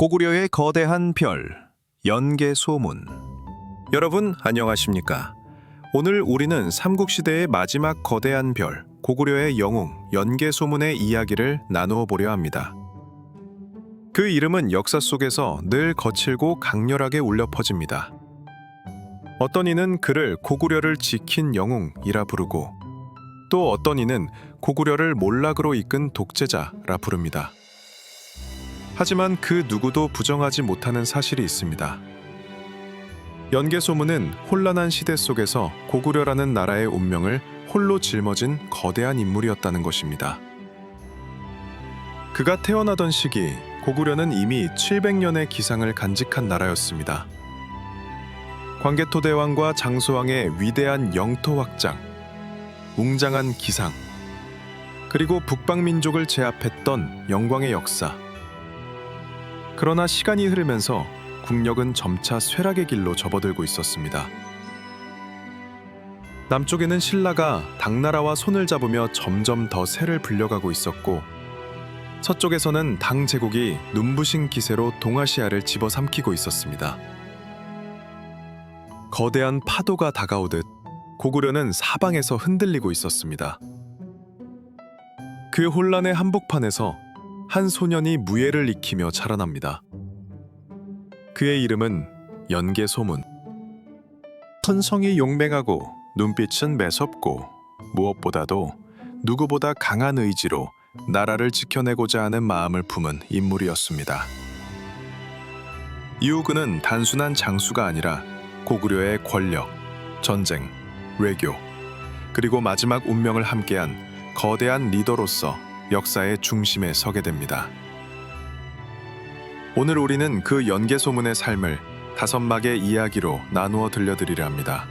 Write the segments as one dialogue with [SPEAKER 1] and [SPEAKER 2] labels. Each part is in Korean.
[SPEAKER 1] 고구려의 거대한 별, 연개소문. 여러분 안녕하십니까? 오늘 우리는 삼국시대의 마지막 거대한 별, 고구려의 영웅, 연개소문의 이야기를 나누어 보려 합니다. 그 이름은 역사 속에서 늘 거칠고 강렬하게 울려 퍼집니다. 어떤 이는 그를 고구려를 지킨 영웅이라 부르고, 또 어떤 이는 고구려를 몰락으로 이끈 독재자라 부릅니다. 하지만 그 누구도 부정하지 못하는 사실이 있습니다. 연개소문은 혼란한 시대 속에서 고구려라는 나라의 운명을 홀로 짊어진 거대한 인물이었다는 것입니다. 그가 태어나던 시기, 고구려는 이미 700년의 기상을 간직한 나라였습니다. 광개토대왕과 장소왕의 위대한 영토 확장, 웅장한 기상, 그리고 북방민족을 제압했던 영광의 역사. 그러나 시간이 흐르면서 국력은 점차 쇠락의 길로 접어들고 있었습니다. 남쪽에는 신라가 당나라와 손을 잡으며 점점 더 세를 불려가고 있었고, 서쪽에서는 당 제국이 눈부신 기세로 동아시아를 집어삼키고 있었습니다. 거대한 파도가 다가오듯 고구려는 사방에서 흔들리고 있었습니다. 그 혼란의 한복판에서 한 소년이 무예를 익히며 자라납니다. 그의 이름은 연개소문. 천성이 용맹하고 눈빛은 매섭고, 무엇보다도 누구보다 강한 의지로 나라를 지켜내고자 하는 마음을 품은 인물이었습니다. 이후 그는 단순한 장수가 아니라 고구려의 권력, 전쟁, 외교, 그리고 마지막 운명을 함께한 거대한 리더로서 역사의 중심에 서게 됩니다. 오늘 우리는 그 연개소문의 삶을 5막의 이야기로 나누어 들려드리려 합니다.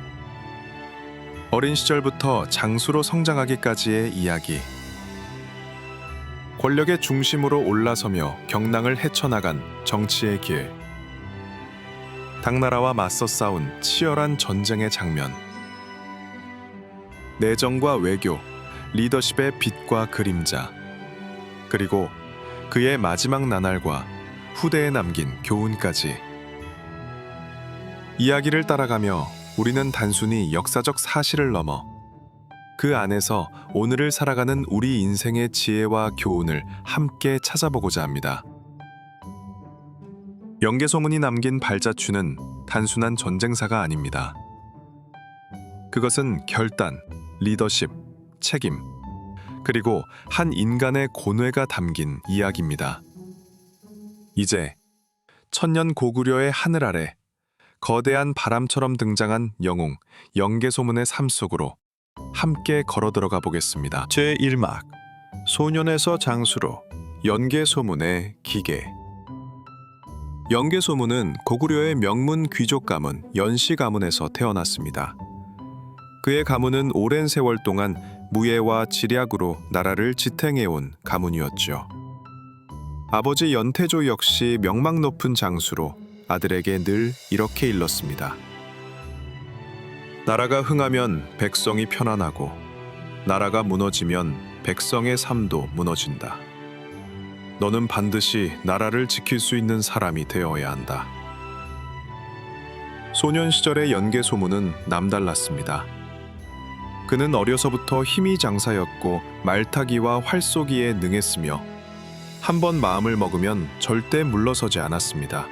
[SPEAKER 1] 어린 시절부터 장수로 성장하기까지의 이야기, 권력의 중심으로 올라서며 경랑을 헤쳐나간 정치의 길, 당나라와 맞서 싸운 치열한 전쟁의 장면, 내정과 외교, 리더십의 빛과 그림자, 그리고 그의 마지막 나날과 후대에 남긴 교훈까지. 이야기를 따라가며 우리는 단순히 역사적 사실을 넘어 그 안에서 오늘을 살아가는 우리 인생의 지혜와 교훈을 함께 찾아보고자 합니다. 연개소문이 남긴 발자취는 단순한 전쟁사가 아닙니다. 그것은 결단, 리더십, 책임, 그리고 한 인간의 고뇌가 담긴 이야기입니다. 이제 천년 고구려의 하늘 아래 거대한 바람처럼 등장한 영웅 연개소문의 삶 속으로 함께 걸어 들어가 보겠습니다. 제1막, 소년에서 장수로 연개소문의 기계. 연개소문은 고구려의 명문 귀족 가문 연씨 가문에서 태어났습니다. 그의 가문은 오랜 세월 동안 무예와 지략으로 나라를 지탱해온 가문이었죠. 아버지 연태조 역시 명망 높은 장수로 아들에게 늘 이렇게 일렀습니다. 나라가 흥하면 백성이 편안하고, 나라가 무너지면 백성의 삶도 무너진다. 너는 반드시 나라를 지킬 수 있는 사람이 되어야 한다. 소년 시절의 연개소문은 남달랐습니다. 그는 어려서부터 힘이 장사였고 말타기와 활쏘기에 능했으며, 한번 마음을 먹으면 절대 물러서지 않았습니다.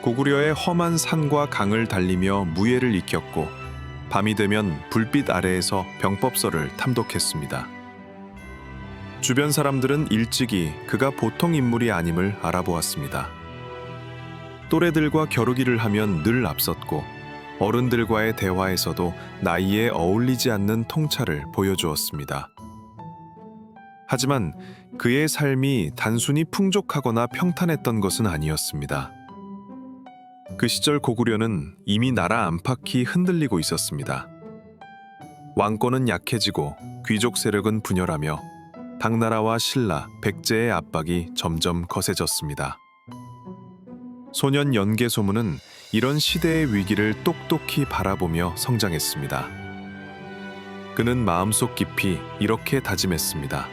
[SPEAKER 1] 고구려의 험한 산과 강을 달리며 무예를 익혔고, 밤이 되면 불빛 아래에서 병법서를 탐독했습니다. 주변 사람들은 일찍이 그가 보통 인물이 아님을 알아보았습니다. 또래들과 겨루기를 하면 늘 앞섰고, 어른들과의 대화에서도 나이에 어울리지 않는 통찰을 보여주었습니다. 하지만 그의 삶이 단순히 풍족하거나 평탄했던 것은 아니었습니다. 그 시절 고구려는 이미 나라 안팎이 흔들리고 있었습니다. 왕권은 약해지고 귀족 세력은 분열하며 당나라와 신라, 백제의 압박이 점점 거세졌습니다. 소년 연개소문은 이런 시대의 위기를 똑똑히 바라보며 성장했습니다. 그는 마음속 깊이 이렇게 다짐했습니다.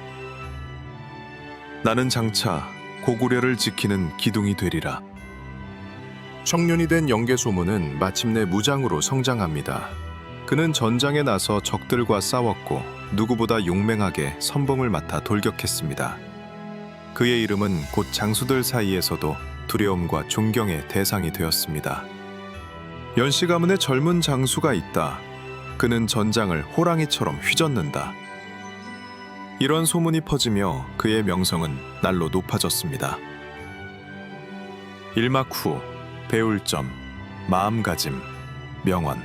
[SPEAKER 1] 나는 장차 고구려를 지키는 기둥이 되리라. 청년이 된 연개소문은 마침내 무장으로 성장합니다. 그는 전장에 나서 적들과 싸웠고 누구보다 용맹하게 선봉을 맡아 돌격했습니다. 그의 이름은 곧 장수들 사이에서도 두려움과 존경의 대상이 되었습니다. 연씨 가문에 젊은 장수가 있다. 그는 전장을 호랑이처럼 휘젓는다. 이런 소문이 퍼지며 그의 명성은 날로 높아졌습니다. 일막 후 배울 점, 마음가짐, 명언.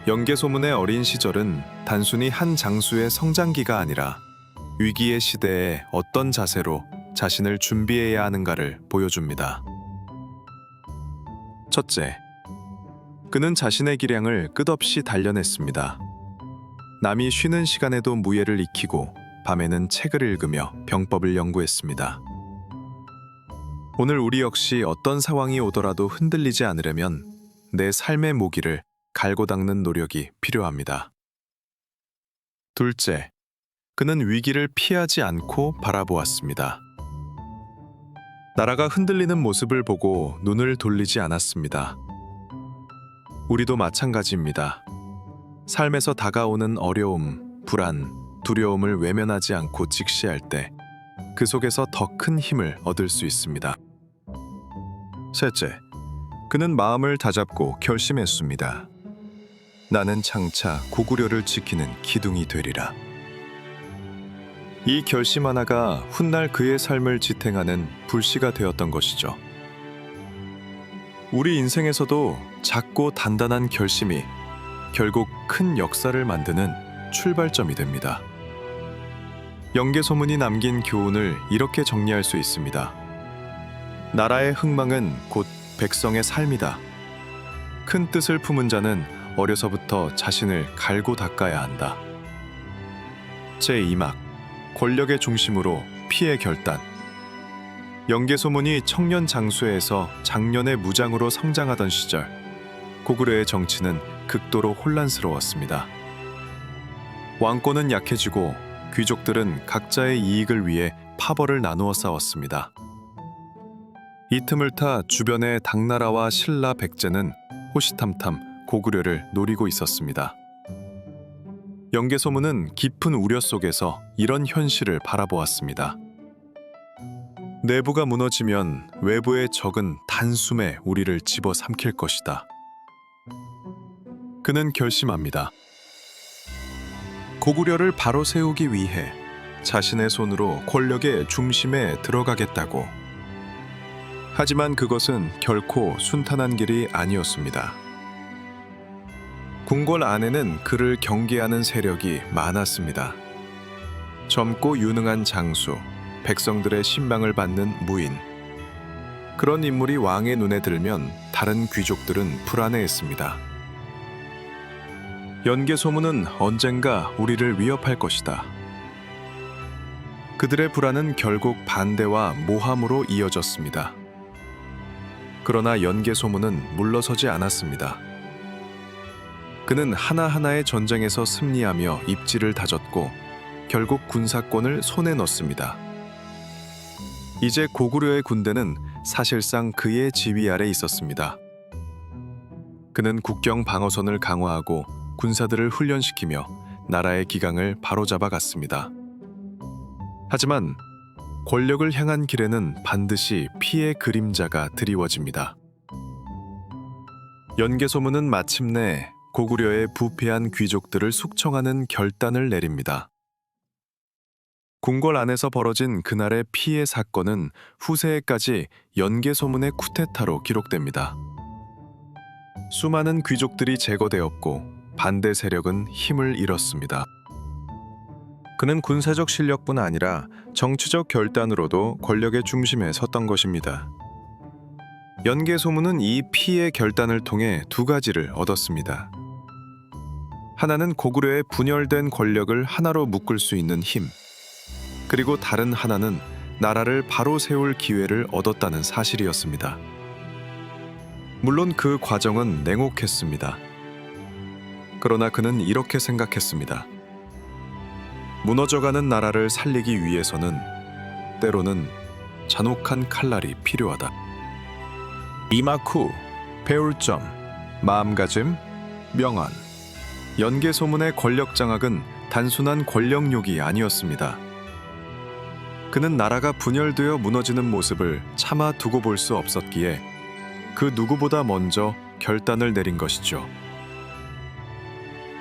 [SPEAKER 1] 연개소문의 어린 시절은 단순히 한 장수의 성장기가 아니라 위기의 시대에 어떤 자세로 자신을 준비해야 하는가를 보여줍니다. 첫째, 그는 자신의 기량을 끝없이 단련했습니다. 남이 쉬는 시간에도 무예를 익히고 밤에는 책을 읽으며 병법을 연구했습니다. 오늘 우리 역시 어떤 상황이 오더라도 흔들리지 않으려면 내 삶의 모기를 갈고 닦는 노력이 필요합니다. 둘째, 그는 위기를 피하지 않고 바라보았습니다. 나라가 흔들리는 모습을 보고 눈을 돌리지 않았습니다. 우리도 마찬가지입니다. 삶에서 다가오는 어려움, 불안, 두려움을 외면하지 않고 직시할 때 그 속에서 더 큰 힘을 얻을 수 있습니다. 셋째, 그는 마음을 다잡고 결심했습니다. 나는 장차 고구려를 지키는 기둥이 되리라. 이 결심 하나가 훗날 그의 삶을 지탱하는 불씨가 되었던 것이죠. 우리 인생에서도 작고 단단한 결심이 결국 큰 역사를 만드는 출발점이 됩니다. 연개소문이 남긴 교훈을 이렇게 정리할 수 있습니다. 나라의 흥망은 곧 백성의 삶이다. 큰 뜻을 품은 자는 어려서부터 자신을 갈고 닦아야 한다. 제2막 권력의 중심으로 피해 결단. 연개소문이 청년 장수에서 장년의 무장으로 성장하던 시절, 고구려의 정치는 극도로 혼란스러웠습니다. 왕권은 약해지고 귀족들은 각자의 이익을 위해 파벌을 나누어 싸웠습니다. 이 틈을 타 주변의 당나라와 신라 백제는 호시탐탐 고구려를 노리고 있었습니다. 연개소문은 깊은 우려 속에서 이런 현실을 바라보았습니다. 내부가 무너지면 외부의 적은 단숨에 우리를 집어삼킬 것이다. 그는 결심합니다. 고구려를 바로 세우기 위해 자신의 손으로 권력의 중심에 들어가겠다고. 하지만 그것은 결코 순탄한 길이 아니었습니다. 궁궐 안에는 그를 경계하는 세력이 많았습니다. 젊고 유능한 장수, 백성들의 신망을 받는 무인. 그런 인물이 왕의 눈에 들면 다른 귀족들은 불안해했습니다. 연개소문은 언젠가 우리를 위협할 것이다. 그들의 불안은 결국 반대와 모함으로 이어졌습니다. 그러나 연개소문은 물러서지 않았습니다. 그는 하나하나의 전쟁에서 승리하며 입지를 다졌고 결국 군사권을 손에 넣습니다. 이제 고구려의 군대는 사실상 그의 지휘 아래 있었습니다. 그는 국경 방어선을 강화하고 군사들을 훈련시키며 나라의 기강을 바로잡아 갔습니다. 하지만 권력을 향한 길에는 반드시 피의 그림자가 드리워집니다. 연개소문은 마침내 고구려의 부패한 귀족들을 숙청하는 결단을 내립니다. 궁궐 안에서 벌어진 그날의 피해 사건은 후세에까지 연개소문의 쿠데타로 기록됩니다. 수많은 귀족들이 제거되었고 반대 세력은 힘을 잃었습니다. 그는 군사적 실력뿐 아니라 정치적 결단으로도 권력의 중심에 섰던 것입니다. 연개소문은 이 피의 결단을 통해 두 가지를 얻었습니다. 하나는 고구려의 분열된 권력을 하나로 묶을 수 있는 힘, 그리고 다른 하나는 나라를 바로 세울 기회를 얻었다는 사실이었습니다. 물론 그 과정은 냉혹했습니다. 그러나 그는 이렇게 생각했습니다. 무너져가는 나라를 살리기 위해서는 때로는 잔혹한 칼날이 필요하다. 이막 후 배울 점, 마음가짐, 명언. 연개 소문의 권력 장악은 단순한 권력욕이 아니었습니다. 그는 나라가 분열되어 무너지는 모습을 차마 두고 볼 수 없었기에 그 누구보다 먼저 결단을 내린 것이죠.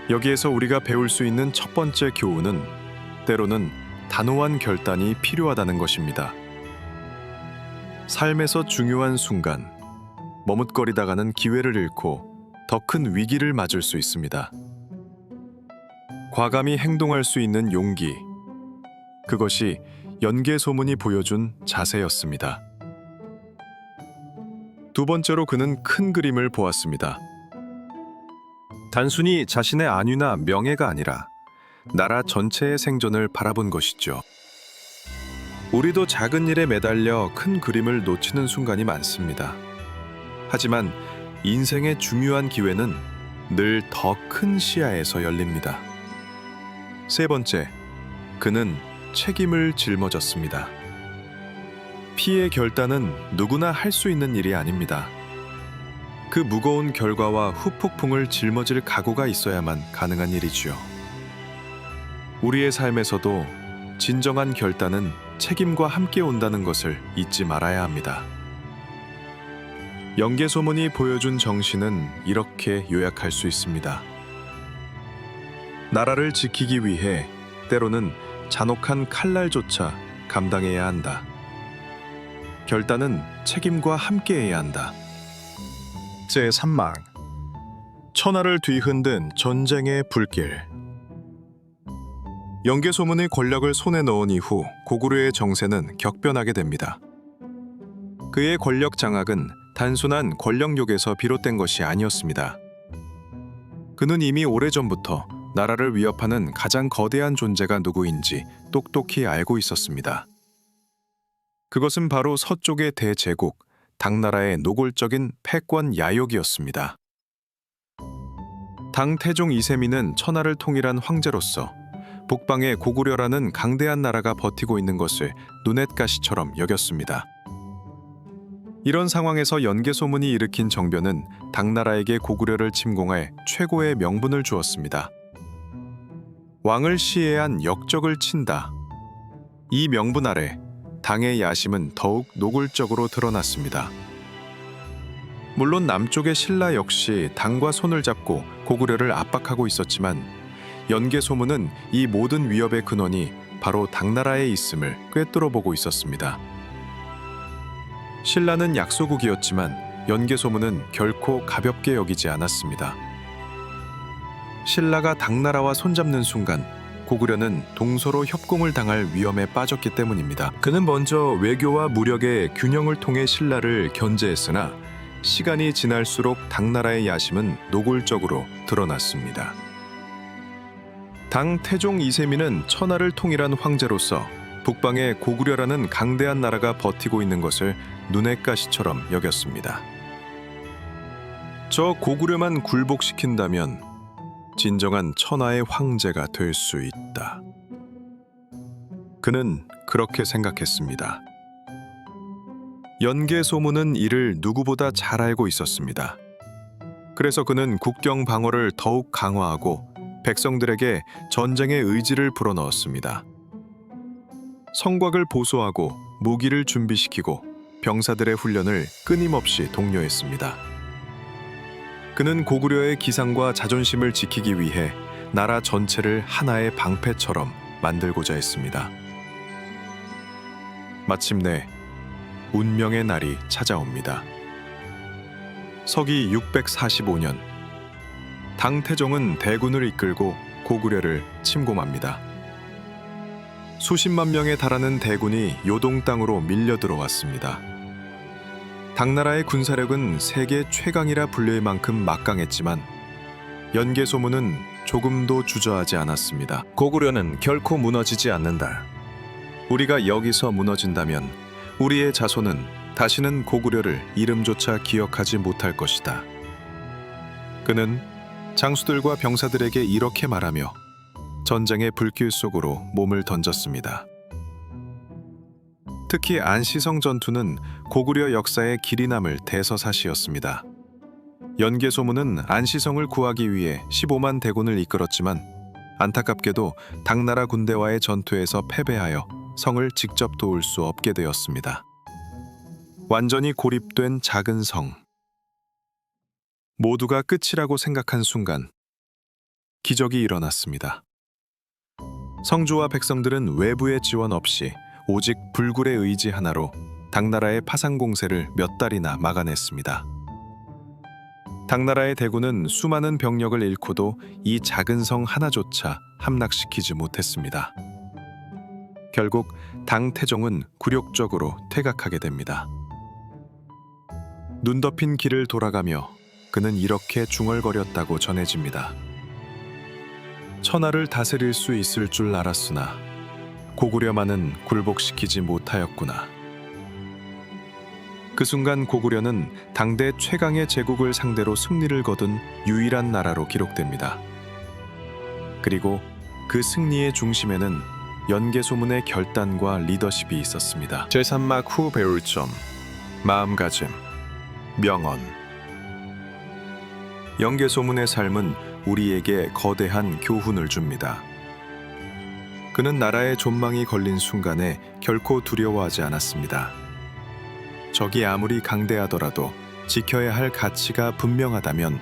[SPEAKER 1] 여기에서 우리가 배울 수 있는 첫 번째 교훈은 때로는 단호한 결단이 필요하다는 것입니다. 삶에서 중요한 순간, 머뭇거리다가는 기회를 잃고 더 큰 위기를 맞을 수 있습니다. 과감히 행동할 수 있는 용기, 그것이 연개 소문이 보여준 자세였습니다. 두 번째로 그는 큰 그림을 보았습니다. 단순히 자신의 안위나 명예가 아니라 나라 전체의 생존을 바라본 것이죠. 우리도 작은 일에 매달려 큰 그림을 놓치는 순간이 많습니다. 하지만 인생의 중요한 기회는 늘 더 큰 시야에서 열립니다. 세 번째, 그는 책임을 짊어졌습니다. 피해 결단은 누구나 할 수 있는 일이 아닙니다. 그 무거운 결과와 후폭풍을 짊어질 각오가 있어야만 가능한 일이지요. 우리의 삶에서도 진정한 결단은 책임과 함께 온다는 것을 잊지 말아야 합니다. 연개 소문이 보여준 정신은 이렇게 요약할 수 있습니다. 나라를 지키기 위해 때로는 잔혹한 칼날조차 감당해야 한다. 결단은 책임과 함께해야 한다. 제3막 천하를 뒤흔든 전쟁의 불길. 연개 소문의 권력을 손에 넣은 이후 고구려의 정세는 격변하게 됩니다. 그의 권력 장악은 단순한 권력욕에서 비롯된 것이 아니었습니다. 그는 이미 오래전부터 나라를 위협하는 가장 거대한 존재가 누구인지 똑똑히 알고 있었습니다. 그것은 바로 서쪽의 대제국, 당나라의 노골적인 패권 야욕이었습니다. 당 태종 이세민은 천하를 통일한 황제로서 북방의 고구려라는 강대한 나라가 버티고 있는 것을 눈엣가시처럼 여겼습니다. 이런 상황에서 연개 소문이 일으킨 정변은 당나라에게 고구려를 침공할 최고의 명분을 주었습니다. 왕을 시해한 역적을 친다. 이 명분 아래 당의 야심은 더욱 노골적으로 드러났습니다. 물론 남쪽의 신라 역시 당과 손을 잡고 고구려를 압박하고 있었지만 연개 소문은 이 모든 위협의 근원이 바로 당나라에 있음을 꿰뚫어 보고 있었습니다. 신라는 약소국이었지만 연개 소문은 결코 가볍게 여기지 않았습니다. 신라가 당나라와 손잡는 순간 고구려는 동서로 협공을 당할 위험에 빠졌기 때문입니다. 그는 먼저 외교와 무력의 균형을 통해 신라를 견제했으나 시간이 지날수록 당나라의 야심은 노골적으로 드러났습니다. 당 태종 이세민은 천하를 통일한 황제로서 북방에 고구려라는 강대한 나라가 버티고 있는 것을 눈엣가시처럼 여겼습니다. 저 고구려만 굴복시킨다면 진정한 천하의 황제가 될 수 있다. 그는 그렇게 생각했습니다. 연개 소문은 이를 누구보다 잘 알고 있었습니다. 그래서 그는 국경 방어를 더욱 강화하고 백성들에게 전쟁의 의지를 불어넣었습니다. 성곽을 보수하고 무기를 준비시키고 병사들의 훈련을 끊임없이 독려했습니다. 그는 고구려의 기상과 자존심을 지키기 위해 나라 전체를 하나의 방패처럼 만들고자 했습니다. 마침내 운명의 날이 찾아옵니다. 서기 645년 당태종은 대군을 이끌고 고구려를 침공합니다. 수십만 명에 달하는 대군이 요동 땅으로 밀려 들어왔습니다. 당나라의 군사력은 세계 최강이라 불릴 만큼 막강했지만 연개 소문은 조금도 주저하지 않았습니다. 고구려는 결코 무너지지 않는다. 우리가 여기서 무너진다면 우리의 자손은 다시는 고구려를 이름조차 기억하지 못할 것이다. 그는 장수들과 병사들에게 이렇게 말하며 전쟁의 불길 속으로 몸을 던졌습니다. 특히 안시성 전투는 고구려 역사에 길이 남을 대서사시였습니다. 연개소문은 안시성을 구하기 위해 15만 대군을 이끌었지만 안타깝게도 당나라 군대와의 전투에서 패배하여 성을 직접 도울 수 없게 되었습니다. 완전히 고립된 작은 성. 모두가 끝이라고 생각한 순간 기적이 일어났습니다. 성주와 백성들은 외부의 지원 없이 오직 불굴의 의지 하나로 당나라의 파상 공세를 몇 달이나 막아냈습니다. 당나라의 대군은 수많은 병력을 잃고도 이 작은 성 하나조차 함락시키지 못했습니다. 결국 당태종은 굴욕적으로 퇴각하게 됩니다. 눈 덮인 길을 돌아가며 그는 이렇게 중얼거렸다고 전해집니다. 천하를 다스릴 수 있을 줄 알았으나 고구려만은 굴복시키지 못하였구나. 그 순간 고구려는 당대 최강의 제국을 상대로 승리를 거둔 유일한 나라로 기록됩니다. 그리고 그 승리의 중심에는 연개소문의 결단과 리더십이 있었습니다. 제3막 후 배울 점, 마음가짐, 명언. 연개소문의 삶은 우리에게 거대한 교훈을 줍니다. 그는 나라의 존망이 걸린 순간에 결코 두려워하지 않았습니다. 적이 아무리 강대하더라도 지켜야 할 가치가 분명하다면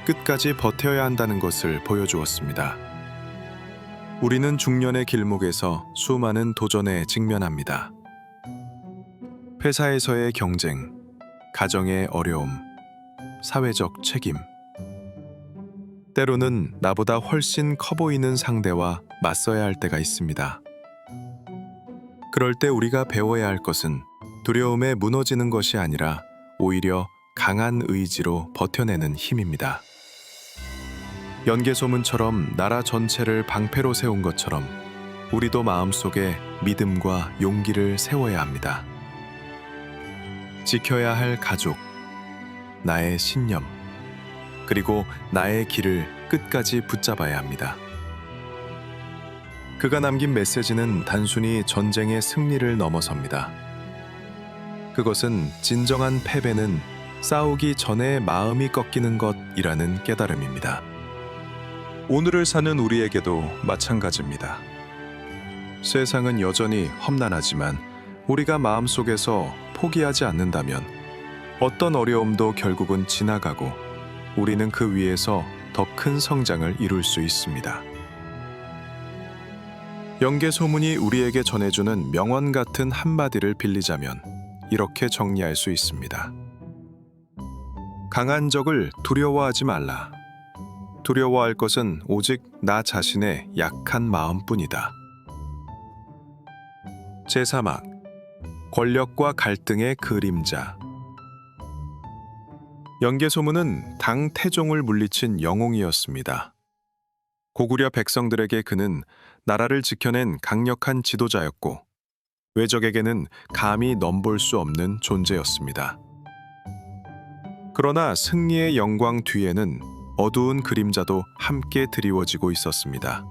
[SPEAKER 1] 끝까지 버텨야 한다는 것을 보여주었습니다. 우리는 중년의 길목에서 수많은 도전에 직면합니다. 회사에서의 경쟁, 가정의 어려움, 사회적 책임. 때로는 나보다 훨씬 커 보이는 상대와 맞서야 할 때가 있습니다. 그럴 때 우리가 배워야 할 것은 두려움에 무너지는 것이 아니라 오히려 강한 의지로 버텨내는 힘입니다. 연개소문처럼 나라 전체를 방패로 세운 것처럼 우리도 마음속에 믿음과 용기를 세워야 합니다. 지켜야 할 가족, 나의 신념, 그리고 나의 길을 끝까지 붙잡아야 합니다. 그가 남긴 메시지는 단순히 전쟁의 승리를 넘어섭니다. 그것은 진정한 패배는 싸우기 전에 마음이 꺾이는 것이라는 깨달음입니다. 오늘을 사는 우리에게도 마찬가지입니다. 세상은 여전히 험난하지만 우리가 마음속에서 포기하지 않는다면 어떤 어려움도 결국은 지나가고 우리는 그 위에서 더 큰 성장을 이룰 수 있습니다. 연개소문이 우리에게 전해주는 명언 같은 한마디를 빌리자면 이렇게 정리할 수 있습니다. 강한 적을 두려워하지 말라. 두려워할 것은 오직 나 자신의 약한 마음뿐이다. 제3막 권력과 갈등의 그림자. 연개소문은 당 태종을 물리친 영웅이었습니다. 고구려 백성들에게 그는 나라를 지켜낸 강력한 지도자였고 외적에게는 감히 넘볼 수 없는 존재였습니다. 그러나 승리의 영광 뒤에는 어두운 그림자도 함께 드리워지고 있었습니다.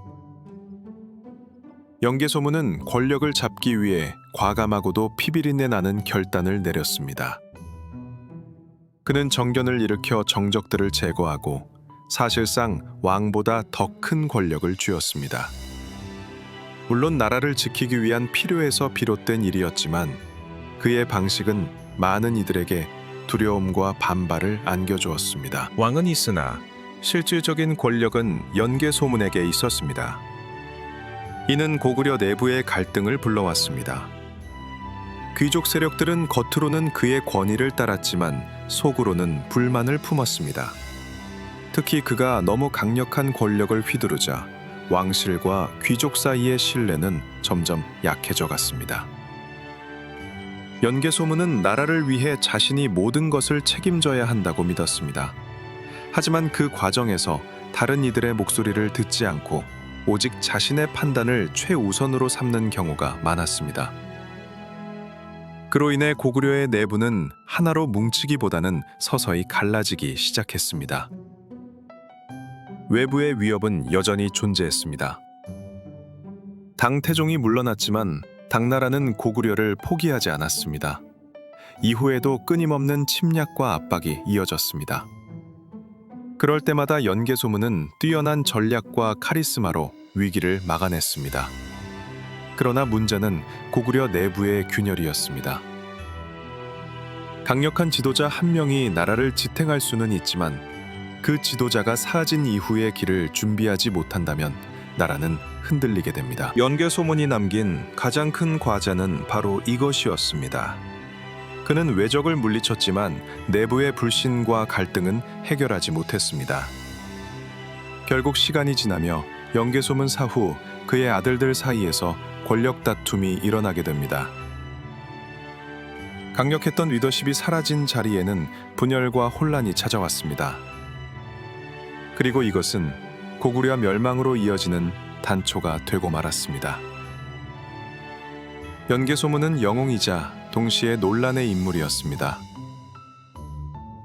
[SPEAKER 1] 연개소문은 권력을 잡기 위해 과감하고도 피비린내 나는 결단을 내렸습니다. 그는 정견을 일으켜 정적들을 제거하고 사실상 왕보다 더 큰 권력을 쥐었습니다. 물론 나라를 지키기 위한 필요에서 비롯된 일이었지만 그의 방식은 많은 이들에게 두려움과 반발을 안겨주었습니다. 왕은 있으나 실질적인 권력은 연개소문에게 있었습니다. 이는 고구려 내부의 갈등을 불러왔습니다. 귀족 세력들은 겉으로는 그의 권위를 따랐지만 속으로는 불만을 품었습니다. 특히 그가 너무 강력한 권력을 휘두르자 왕실과 귀족 사이의 신뢰는 점점 약해져 갔습니다. 연개소문은 나라를 위해 자신이 모든 것을 책임져야 한다고 믿었습니다. 하지만 그 과정에서 다른 이들의 목소리를 듣지 않고 오직 자신의 판단을 최우선으로 삼는 경우가 많았습니다. 그로 인해 고구려의 내부는 하나로 뭉치기보다는 서서히 갈라지기 시작했습니다. 외부의 위협은 여전히 존재했습니다. 당 태종이 물러났지만 당나라는 고구려를 포기하지 않았습니다. 이후에도 끊임없는 침략과 압박이 이어졌습니다. 그럴 때마다 연개소문은 뛰어난 전략과 카리스마로 위기를 막아냈습니다. 그러나 문제는 고구려 내부의 균열이었습니다. 강력한 지도자 한 명이 나라를 지탱할 수는 있지만 그 지도자가 사라진 이후의 길을 준비하지 못한다면 나라는 흔들리게 됩니다. 연개소문이 남긴 가장 큰 과제는 바로 이것이었습니다. 그는 외적을 물리쳤지만 내부의 불신과 갈등은 해결하지 못했습니다. 결국 시간이 지나며 연개소문 사후 그의 아들들 사이에서 권력 다툼이 일어나게 됩니다. 강력했던 리더십이 사라진 자리에는 분열과 혼란이 찾아왔습니다. 그리고 이것은 고구려 멸망으로 이어지는 단초가 되고 말았습니다. 연개소문은 영웅이자 동시에 논란의 인물이었습니다.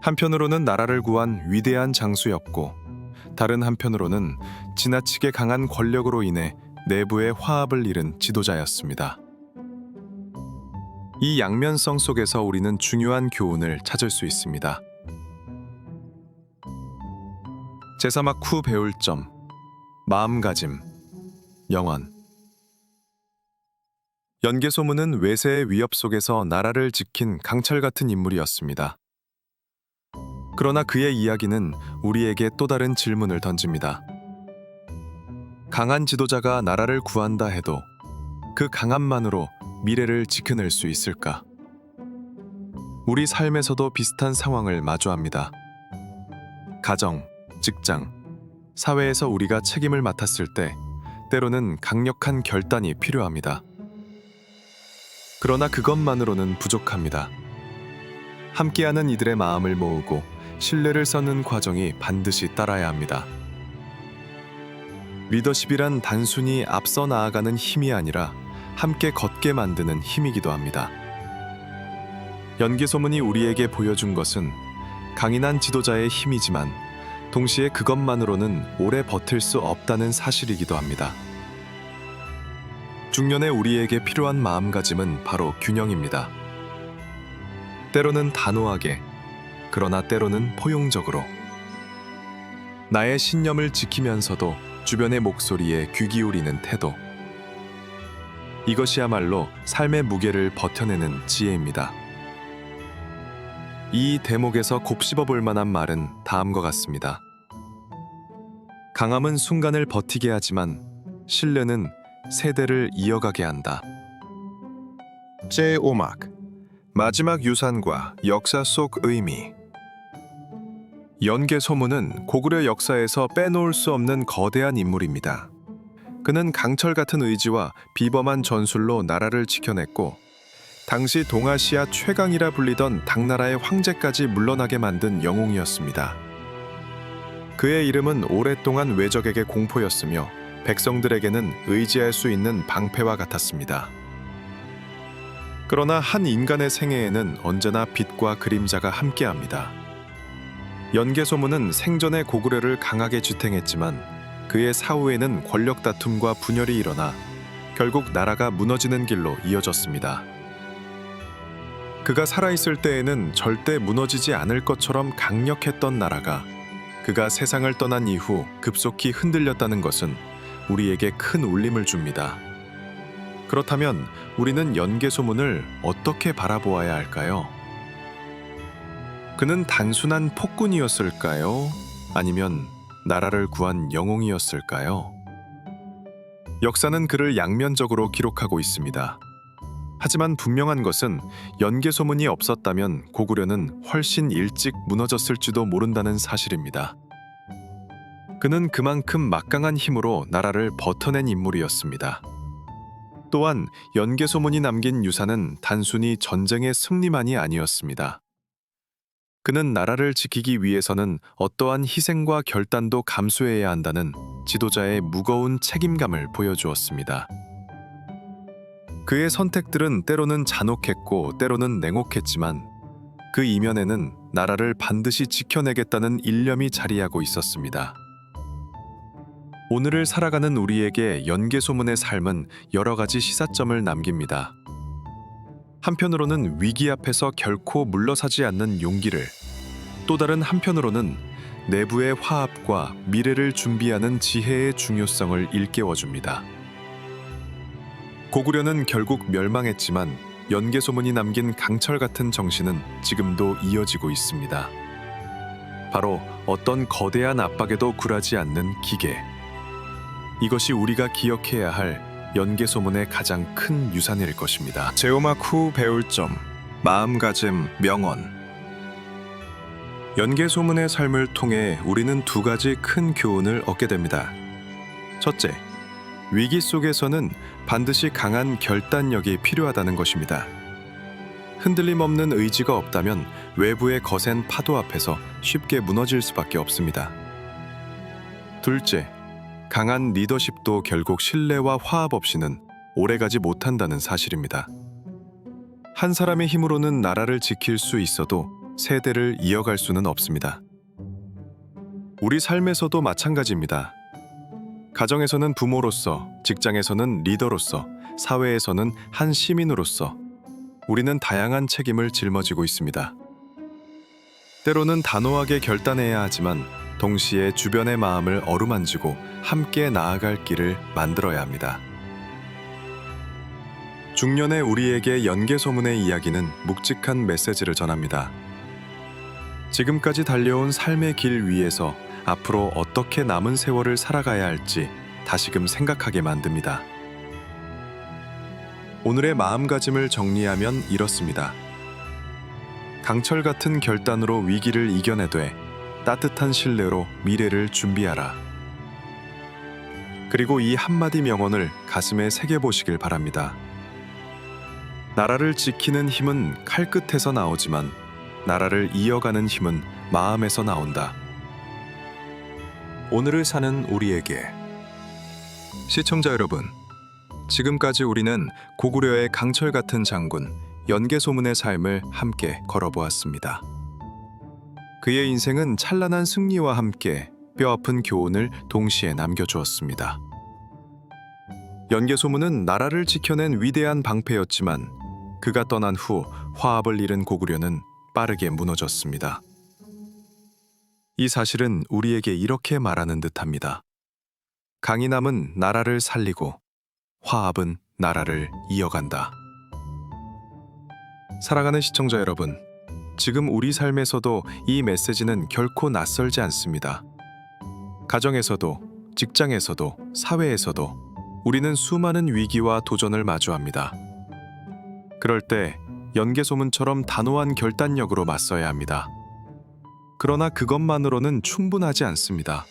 [SPEAKER 1] 한편으로는 나라를 구한 위대한 장수였고 다른 한편으로는 지나치게 강한 권력으로 인해 내부의 화합을 잃은 지도자였습니다. 이 양면성 속에서 우리는 중요한 교훈을 찾을 수 있습니다. 제3학 후 배울 점, 마음가짐, 영원. 연개소문은 외세의 위협 속에서 나라를 지킨 강철 같은 인물이었습니다. 그러나 그의 이야기는 우리에게 또 다른 질문을 던집니다. 강한 지도자가 나라를 구한다 해도 그 강함만으로 미래를 지켜낼 수 있을까? 우리 삶에서도 비슷한 상황을 마주합니다. 가정, 직장, 사회에서 우리가 책임을 맡았을 때 때로는 강력한 결단이 필요합니다. 그러나 그것만으로는 부족합니다. 함께하는 이들의 마음을 모으고 신뢰를 쌓는 과정이 반드시 따라야 합니다. 리더십이란 단순히 앞서 나아가는 힘이 아니라 함께 걷게 만드는 힘이기도 합니다. 연개소문이 우리에게 보여준 것은 강인한 지도자의 힘이지만 동시에 그것만으로는 오래 버틸 수 없다는 사실이기도 합니다. 중년의 우리에게 필요한 마음가짐은 바로 균형입니다. 때로는 단호하게, 그러나 때로는 포용적으로. 나의 신념을 지키면서도 주변의 목소리에 귀 기울이는 태도. 이것이야말로 삶의 무게를 버텨내는 지혜입니다. 이 대목에서 곱씹어 볼 만한 말은 다음과 같습니다. 강함은 순간을 버티게 하지만 신뢰는 세대를 이어가게 한다. 제5막 마지막 유산과 역사 속 의미. 연개소문은 고구려 역사에서 빼놓을 수 없는 거대한 인물입니다. 그는 강철 같은 의지와 비범한 전술로 나라를 지켜냈고 당시 동아시아 최강이라 불리던 당나라의 황제까지 물러나게 만든 영웅이었습니다. 그의 이름은 오랫동안 외적에게 공포였으며 백성들에게는 의지할 수 있는 방패와 같았습니다. 그러나 한 인간의 생애에는 언제나 빛과 그림자가 함께합니다. 연개소문은 생전에 고구려를 강하게 지탱했지만 그의 사후에는 권력 다툼과 분열이 일어나 결국 나라가 무너지는 길로 이어졌습니다. 그가 살아있을 때에는 절대 무너지지 않을 것처럼 강력했던 나라가 그가 세상을 떠난 이후 급속히 흔들렸다는 것은 우리에게 큰 울림을 줍니다. 그렇다면 우리는 연개소문을 어떻게 바라보아야 할까요? 그는 단순한 폭군이었을까요? 아니면 나라를 구한 영웅이었을까요? 역사는 그를 양면적으로 기록하고 있습니다. 하지만 분명한 것은 연개소문이 없었다면 고구려는 훨씬 일찍 무너졌을지도 모른다는 사실입니다. 그는 그만큼 막강한 힘으로 나라를 버텨낸 인물이었습니다. 또한 연개소문이 남긴 유산은 단순히 전쟁의 승리만이 아니었습니다. 그는 나라를 지키기 위해서는 어떠한 희생과 결단도 감수해야 한다는 지도자의 무거운 책임감을 보여주었습니다. 그의 선택들은 때로는 잔혹했고 때로는 냉혹했지만 그 이면에는 나라를 반드시 지켜내겠다는 일념이 자리하고 있었습니다. 오늘을 살아가는 우리에게 연개소문의 삶은 여러 가지 시사점을 남깁니다. 한편으로는 위기 앞에서 결코 물러서지 않는 용기를, 또 다른 한편으로는 내부의 화합과 미래를 준비하는 지혜의 중요성을 일깨워줍니다. 고구려는 결국 멸망했지만 연개소문이 남긴 강철 같은 정신은 지금도 이어지고 있습니다. 바로 어떤 거대한 압박에도 굴하지 않는 기계. 이것이 우리가 기억해야 할 연개소문의 가장 큰 유산일 것입니다. 제오막 후 배울 점, 마음가짐, 명언. 연개소문의 삶을 통해 우리는 두 가지 큰 교훈을 얻게 됩니다. 첫째, 위기 속에서는 반드시 강한 결단력이 필요하다는 것입니다. 흔들림 없는 의지가 없다면 외부의 거센 파도 앞에서 쉽게 무너질 수밖에 없습니다. 둘째, 강한 리더십도 결국 신뢰와 화합 없이는 오래가지 못한다는 사실입니다. 한 사람의 힘으로는 나라를 지킬 수 있어도 세대를 이어갈 수는 없습니다. 우리 삶에서도 마찬가지입니다. 가정에서는 부모로서, 직장에서는 리더로서, 사회에서는 한 시민으로서 우리는 다양한 책임을 짊어지고 있습니다. 때로는 단호하게 결단해야 하지만 동시에 주변의 마음을 어루만지고 함께 나아갈 길을 만들어야 합니다. 중년의 우리에게 연개소문의 이야기는 묵직한 메시지를 전합니다. 지금까지 달려온 삶의 길 위에서 앞으로 어떻게 남은 세월을 살아가야 할지 다시금 생각하게 만듭니다. 오늘의 마음가짐을 정리하면 이렇습니다. 강철 같은 결단으로 위기를 이겨내되 따뜻한 신뢰로 미래를 준비하라. 그리고 이 한마디 명언을 가슴에 새겨보시길 바랍니다. 나라를 지키는 힘은 칼끝에서 나오지만 나라를 이어가는 힘은 마음에서 나온다. 오늘을 사는 우리에게. 시청자 여러분, 지금까지 우리는 고구려의 강철 같은 장군 연개소문의 삶을 함께 걸어보았습니다. 그의 인생은 찬란한 승리와 함께 뼈아픈 교훈을 동시에 남겨주었습니다. 연개소문은 나라를 지켜낸 위대한 방패였지만 그가 떠난 후 화합을 잃은 고구려는 빠르게 무너졌습니다. 이 사실은 우리에게 이렇게 말하는 듯합니다. 강인함은 나라를 살리고 화합은 나라를 이어간다. 사랑하는 시청자 여러분, 지금 우리 삶에서도 이 메시지는 결코 낯설지 않습니다. 가정에서도, 직장에서도, 사회에서도 우리는 수많은 위기와 도전을 마주합니다. 그럴 때 연개소문처럼 단호한 결단력으로 맞서야 합니다. 그러나 그것만으로는 충분하지 않습니다.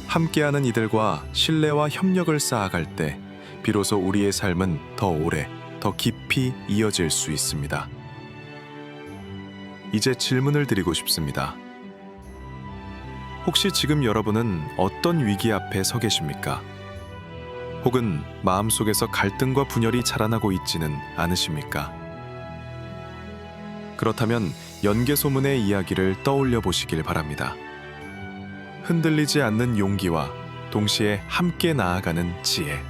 [SPEAKER 1] 함께하는 이들과 신뢰와 협력을 쌓아갈 때 비로소 우리의 삶은 더 오래, 더 깊이 이어질 수 있습니다. 이제 질문을 드리고 싶습니다. 혹시 지금 여러분은 어떤 위기 앞에 서 계십니까? 혹은 마음속에서 갈등과 분열이 자라나고 있지는 않으십니까? 그렇다면 연개소문의 이야기를 떠올려 보시길 바랍니다. 흔들리지 않는 용기와 동시에 함께 나아가는 지혜.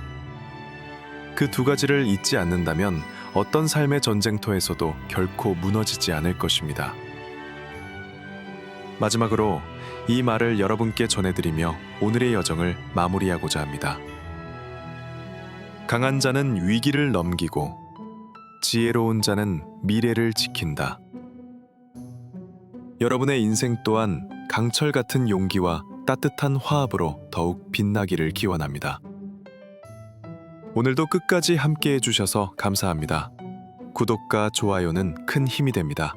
[SPEAKER 1] 그 두 가지를 잊지 않는다면 어떤 삶의 전쟁터에서도 결코 무너지지 않을 것입니다. 마지막으로 이 말을 여러분께 전해드리며 오늘의 여정을 마무리하고자 합니다. 강한 자는 위기를 넘기고 지혜로운 자는 미래를 지킨다. 여러분의 인생 또한 강철 같은 용기와 따뜻한 화합으로 더욱 빛나기를 기원합니다. 오늘도 끝까지 함께 해주셔서 감사합니다. 구독과 좋아요는 큰 힘이 됩니다.